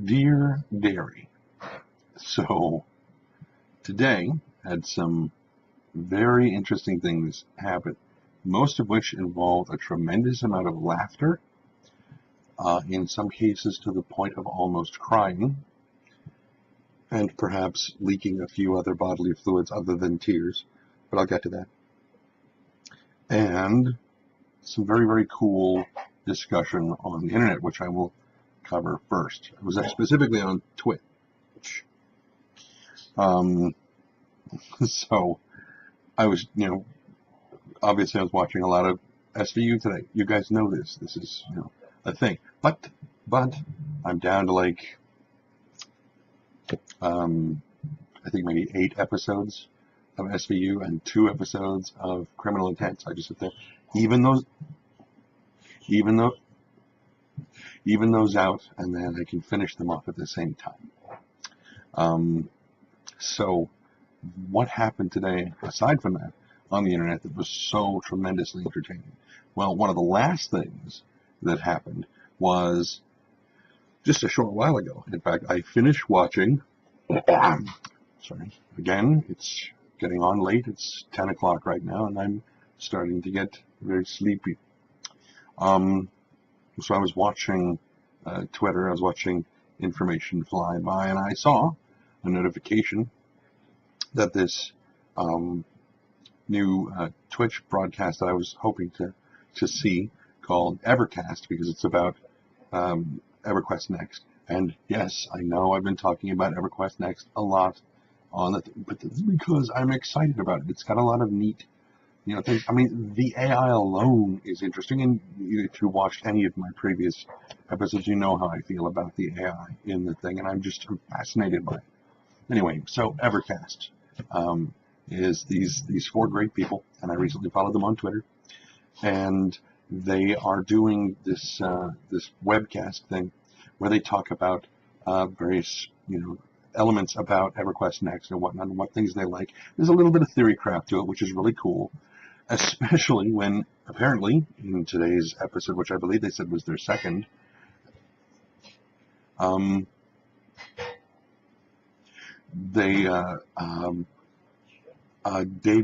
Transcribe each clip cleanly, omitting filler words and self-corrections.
Dear Dairy. So today had some very interesting things happen, most of which involved a tremendous amount of laughter, in some cases to the point of almost crying, and perhaps leaking a few other bodily fluids other than tears, but I'll get to that. And some very, very cool discussion on the internet, which I will cover first. It was specifically on Twitch. So I was, obviously I was watching a lot of SVU today. You guys know this. This is, a thing. But I'm down to like, I think maybe 8 episodes of SVU and 2 episodes of Criminal Intent. So I just sit there, even those out, and then I can finish them off at the same time. So what happened today, aside from that, on the internet that was so tremendously entertaining? Well, one of the last things that happened was just a short while ago. In fact, I finished watching, sorry, again, it's getting on late. It's 10 o'clock right now, and I'm starting to get very sleepy. So I was watching Twitter. I was watching information fly by, and I saw a notification that this new Twitch broadcast that I was hoping to see, called EverCast, because it's about EverQuest Next. And yes, I know I've been talking about EverQuest Next a lot on the but this is because I'm excited about it. It's got a lot of neat, things. I mean, the AI alone is interesting, and if you watched any of my previous episodes, you know how I feel about the AI in the thing, and I'm fascinated by it. Anyway, so EverCast is these 4 great people, and I recently followed them on Twitter, and they are doing this webcast thing where they talk about various elements about EverQuest Next and whatnot, and what things they like. There's a little bit of theory craft to it, which is really cool, especially when apparently in today's episode, which I believe they said was their second, Dave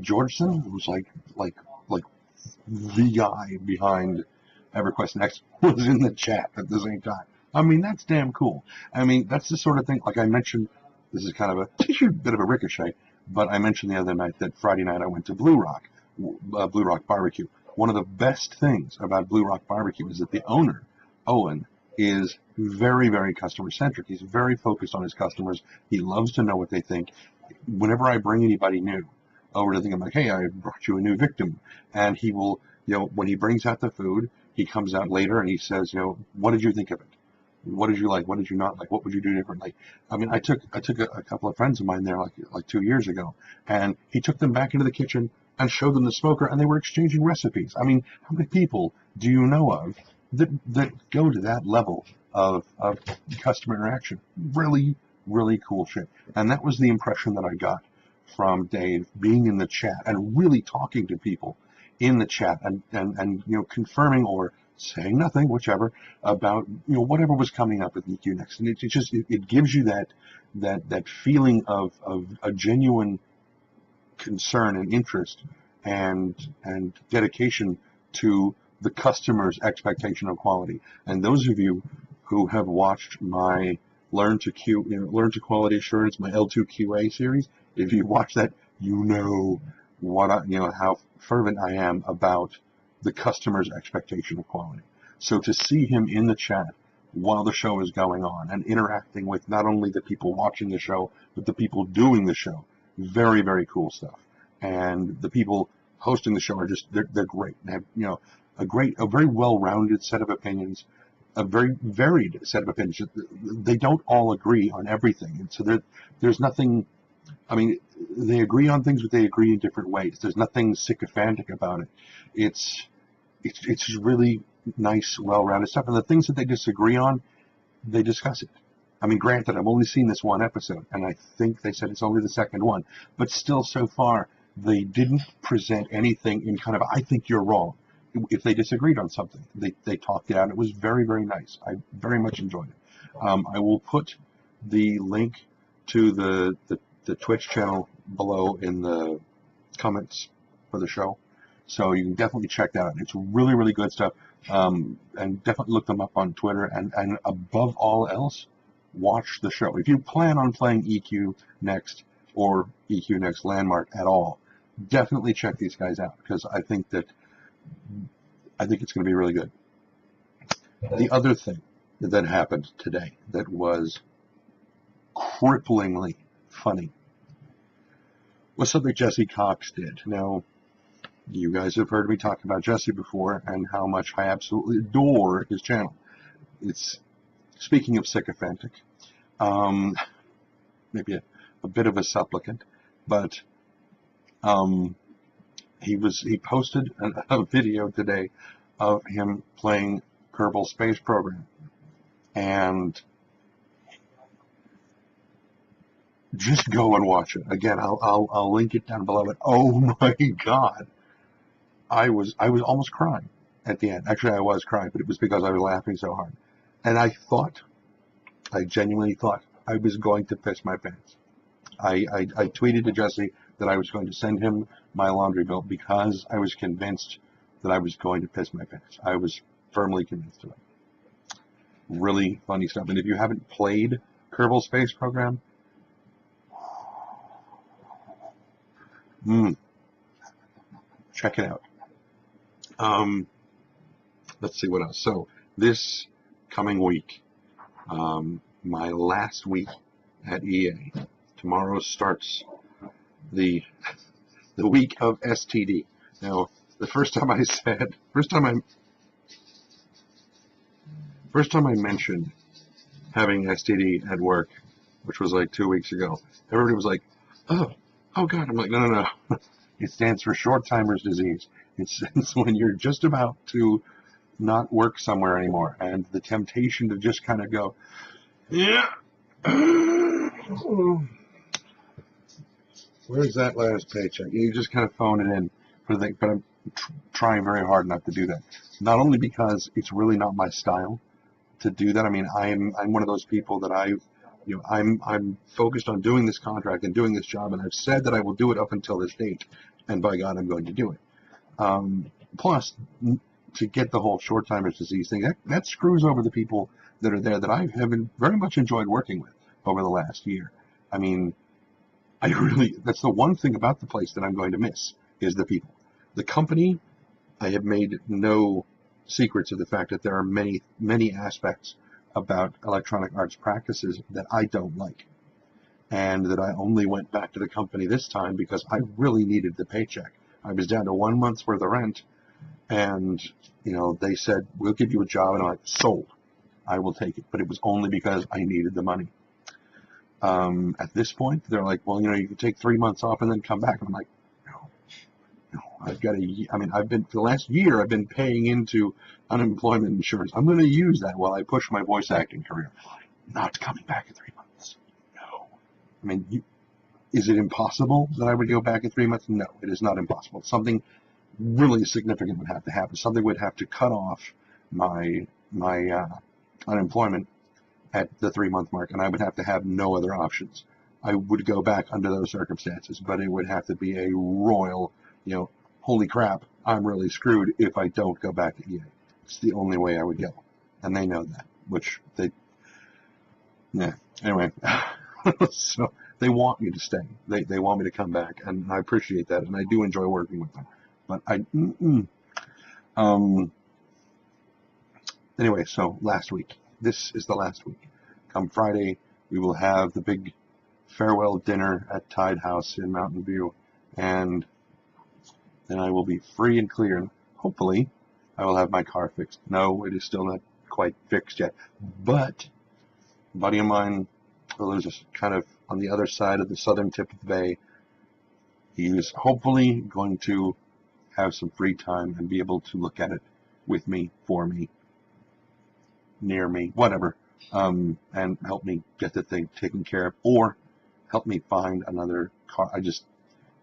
Georgeson, who's like the guy behind EverQuest Next, was in the chat at the same time. I mean, that's damn cool. I mean, that's the sort of thing, like I mentioned, this is kind of a bit of a ricochet, but I mentioned the other night that Friday night I went to Blue Rock Barbecue. One of the best things about Blue Rock Barbecue is that the owner, Owen, is very, very customer-centric. He's very focused on his customers. He loves to know what they think. Whenever I bring anybody new over to the thing, I'm like, hey, I brought you a new victim. And he will, when he brings out the food, he comes out later and he says, what did you think of it? What did you like? What did you not like? What would you do differently? I mean, I took a couple of friends of mine there like 2 years ago, and he took them back into the kitchen and showed them the smoker, and they were exchanging recipes. I mean, how many people do you know of that go to that level of customer interaction? Really, really cool shit. And that was the impression that I got from Dave, being in the chat and really talking to people in the chat and confirming or saying nothing, whichever, about whatever was coming up with EQ Next. And it gives you that feeling of a genuine concern and interest and dedication to the customer's expectation of quality. And those of you who have watched my Learn to Quality Assurance, my L2QA series, if you watch that, how fervent I am about the customer's expectation of quality. So to see him in the chat while the show is going on and interacting with not only the people watching the show, but the people doing the show, very, very cool stuff. And the people hosting the show are they're great. They have, a very well-rounded set of opinions, a very varied set of opinions. They don't all agree on everything. And so there's nothing, I mean, they agree on things, but they agree in different ways. There's nothing sycophantic about it. It's really nice, well-rounded stuff. And the things that they disagree on, they discuss it. I mean, granted, I've only seen this one episode, and I think they said it's only the second one. But still, so far, they didn't present anything in kind of, I think you're wrong. If they disagreed on something, they talked it out. It was very, very nice. I very much enjoyed it. I will put the link to the Twitch channel below in the comments for the show, so you can definitely check that out. It's really, really good stuff. And definitely look them up on Twitter, and above all else, watch the show. If you plan on playing EQ Next or EQ Next Landmark at all, definitely check these guys out, because I think it's going to be really good. The other thing that happened today that was cripplingly funny was something Jesse Cox did. Now, you guys have heard me talk about Jesse before and how much I absolutely adore his channel. It's, speaking of sycophantic, maybe a bit of a supplicant, but he posted a video today of him playing Kerbal Space Program, and just go and watch it. Again, I'll link it down below. But oh my God, I was almost crying at the end. Actually, I was crying, but it was because I was laughing so hard. And I genuinely thought I was going to piss my pants. I tweeted to Jesse that I was going to send him my laundry bill because I was convinced that I was going to piss my pants. I was firmly convinced of it. Really funny stuff. And if you haven't played Kerbal Space Program, check it out. Let's see what else. So this coming week, my last week at EA. Tomorrow starts the week of STD. Now, the first time I mentioned having STD at work, which was like 2 weeks ago, everybody was like, oh God. I'm like, no. It stands for short timer's disease. It's when you're just about to not work somewhere anymore, and the temptation to just kind of go, yeah, where's that last paycheck? You just kind of phone it in for the thing, but I'm trying very hard not to do that. Not only because it's really not my style to do that. I mean, I'm one of those people that I'm focused on doing this contract and doing this job, and I've said that I will do it up until this date, and by God, I'm going to do it. Plus, to get the whole short timer's disease thing, that screws over the people that are there that I have very much enjoyed working with over the last year. I mean, that's the one thing about the place that I'm going to miss, is the people. The company, I have made no secrets of the fact that there are many, many aspects about Electronic Arts practices that I don't like, and that I only went back to the company this time because I really needed the paycheck. I was down to 1 month's worth of rent, and they said, we'll give you a job, and I'm like, sold. I will take it. But it was only because I needed the money. At this point, they're like, well, you can take 3 months off and then come back. And I'm like, no, I've got for the last year, I've been paying into unemployment insurance. I'm going to use that while I push my voice acting career. Not coming back in 3 months. No. I mean, is it impossible that I would go back in 3 months? No, it is not impossible. Something really significant would have to happen. Something would have to cut off my unemployment at the 3 month mark, and I would have to have no other options. I would go back under those circumstances, but it would have to be a royal, holy crap, I'm really screwed if I don't go back to EA. It's the only way I would go, and they know that, anyway. So they want me to stay. They want me to come back, and I appreciate that, and I do enjoy working with them. But anyway, so last week. This is the last week. Come Friday, we will have the big farewell dinner at Tide House in Mountain View, and then I will be free and clear, and hopefully I will have my car fixed. No, it is still not quite fixed yet, but a buddy of mine who lives kind of on the other side of the southern tip of the bay, he is hopefully going to have some free time and be able to look at it with me, for me, near me, whatever, and help me get the thing taken care of, or help me find another car.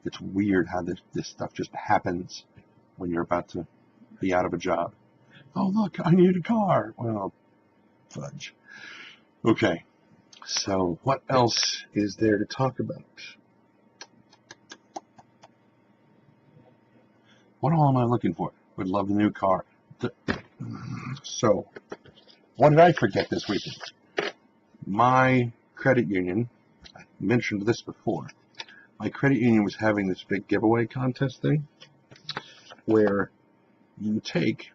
It's weird how this stuff just happens when you're about to be out of a job. Oh, look, I need a car. Well, fudge. Okay, so what else is there to talk about? What all am I looking for? Would love the new car. So, what did I forget this weekend? My credit union, I mentioned this before, my credit union was having this big giveaway contest thing where you take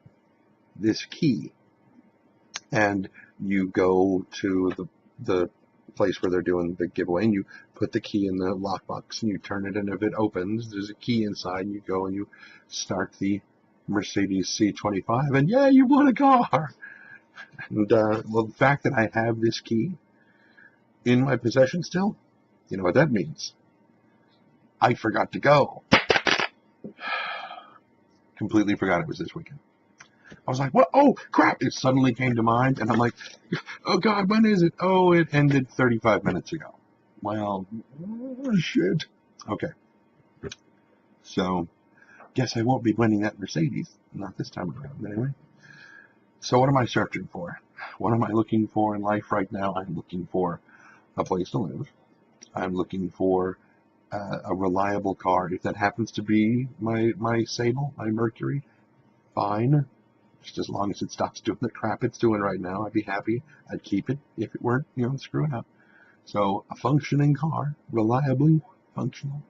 this key and you go to the place where they're doing the big giveaway and you put the key in the lockbox and you turn it, and if it opens, there's a key inside, and you go and you start the Mercedes C25, and yeah, you won a car. And well, the fact that I have this key in my possession still, you know what that means? I forgot to go. Completely forgot it was this weekend. I was like, what? Oh, crap. It suddenly came to mind, and I'm like, oh, God, when is it? Oh, it ended 35 minutes ago. Well, shit. Okay. So, guess I won't be winning that Mercedes. Not this time around, anyway. So what am I searching for? What am I looking for in life right now? I'm looking for a place to live. I'm looking for a reliable car. If that happens to be my Sable, my Mercury, fine. Just as long as it stops doing the crap it's doing right now, I'd be happy. I'd keep it if it weren't, screwing up. So a functioning car, reliably functional.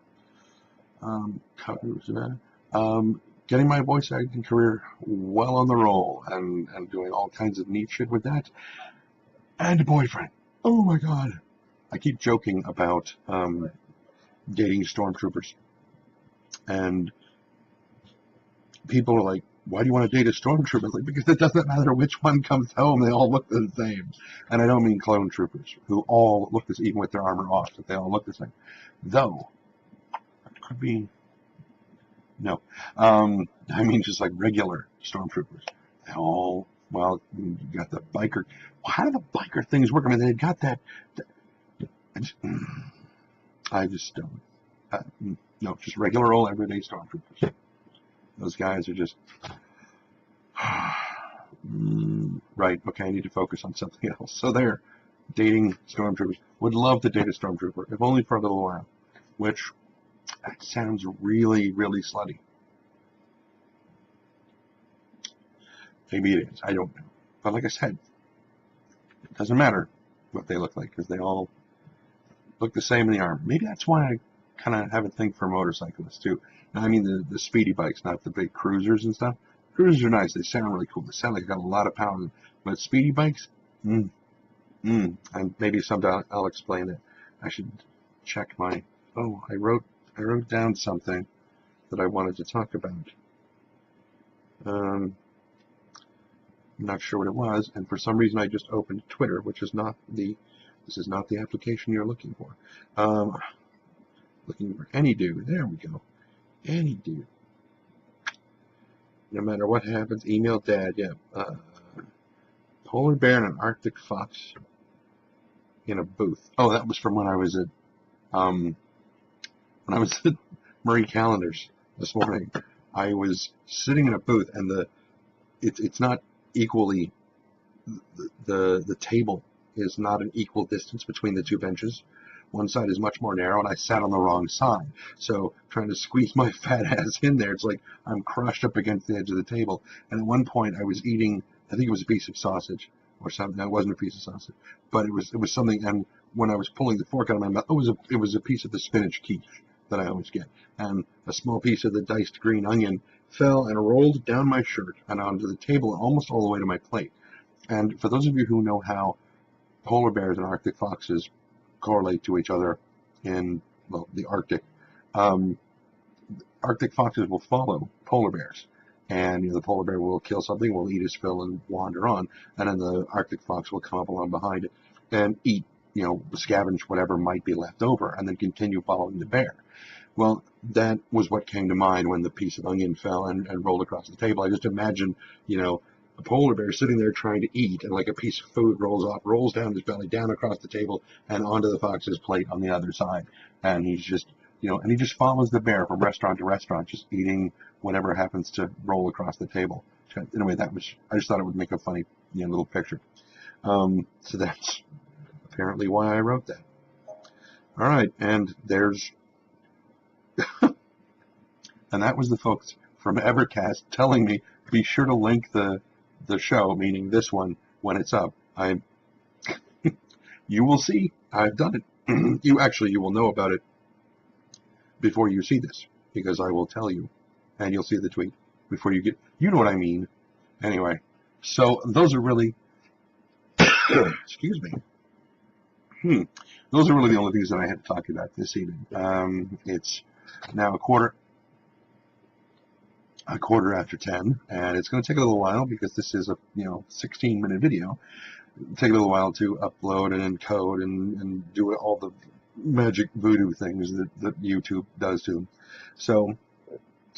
Getting my voice acting career well on the roll and doing all kinds of neat shit with that. And a boyfriend. Oh my God. I keep joking about dating stormtroopers. And people are like, why do you want to date a stormtrooper? Like, because it doesn't matter which one comes home, they all look the same. And I don't mean clone troopers, who all look the same, even with their armor off, that they all look the same. Though, it could be, no. I mean just like regular stormtroopers. They all, well, you got the biker. How do the biker things work? I mean, they got that I just don't. No, just regular old everyday stormtroopers. Those guys are just right. Okay, I need to focus on something else. So they're dating stormtroopers. Would love to date a stormtrooper, if only for a little while. Which that sounds really, really slutty. Maybe it is. I don't know. But like I said, it doesn't matter what they look like because they all look the same in the arm. Maybe that's why I kind of have a thing for motorcyclists too. I mean the speedy bikes, not the big cruisers and stuff. Cruisers are nice. They sound really cool. They sound like they got a lot of power. But speedy bikes, and maybe someday I'll explain it. I should check my. Oh, I wrote down something that I wanted to talk about. I'm not sure what it was, and for some reason I just opened Twitter, which is not the. This is not the application you're looking for. Looking for any dude. There we go. Any dude. No matter what happens, email dad. Yeah. Polar bear and an Arctic fox in a booth. Oh, that was from when I was at Murray Callender's this morning. I was sitting in a booth, and it's not equally the table is not an equal distance between the two benches. One side is much more narrow, and I sat on the wrong side. So trying to squeeze my fat ass in there, it's like I'm crushed up against the edge of the table. And at one point, I was eating, I think it was a piece of sausage or something. No, it wasn't a piece of sausage, but it was something. And when I was pulling the fork out of my mouth, it was a piece of the spinach quiche that I always get. And a small piece of the diced green onion fell and rolled down my shirt and onto the table, almost all the way to my plate. And for those of you who know how polar bears and Arctic foxes correlate to each other in, well, the Arctic. Arctic foxes will follow polar bears, and the polar bear will kill something, will eat his fill and wander on, and then the Arctic fox will come up along behind it and eat, scavenge whatever might be left over, and then continue following the bear. Well, that was what came to mind when the piece of onion fell and rolled across the table. I just imagined, a polar bear sitting there trying to eat, and like a piece of food rolls down his belly, down across the table, and onto the fox's plate on the other side. And he's just, and he just follows the bear from restaurant to restaurant, just eating whatever happens to roll across the table. Anyway, I just thought it would make a funny, little picture. So that's apparently why I wrote that. All right, and there's, and that was the folks from EverCast telling me be sure to link the show, meaning this one, when it's up. You will see I've done it. You will know about it before you see this, because I will tell you, and you'll see the tweet before you get, you know what I mean. Anyway, so those are really, excuse me. Those are really the only things that I had to talk about this evening. It's now a quarter after 10, and it's going to take a little while because this is a 16-minute video. It'll take a little while to upload and encode and do all the magic voodoo things that YouTube does to them. So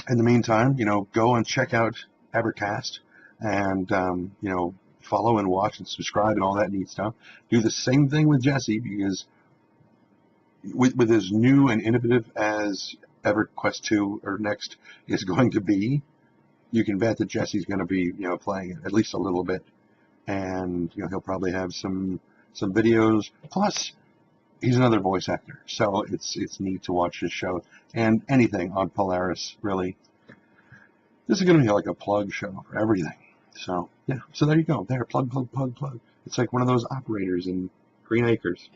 in the meantime, go and check out EverCast and follow and watch and subscribe and all that neat stuff. Do the same thing with Jesse, because with as new and innovative as EverQuest 2 or Next is going to be, you can bet that Jesse's going to be playing it at least a little bit, and he'll probably have some videos. Plus, he's another voice actor, so it's neat to watch his show and anything on Polaris. Really, this is going to be like a plug show for everything. So yeah, so there you go. There, plug. It's like one of those operators in Green Acres.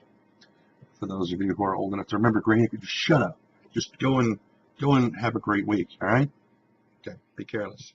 For those of you who are old enough to remember Green Acres, shut up. Just go and have a great week. All right. Okay. Be careless.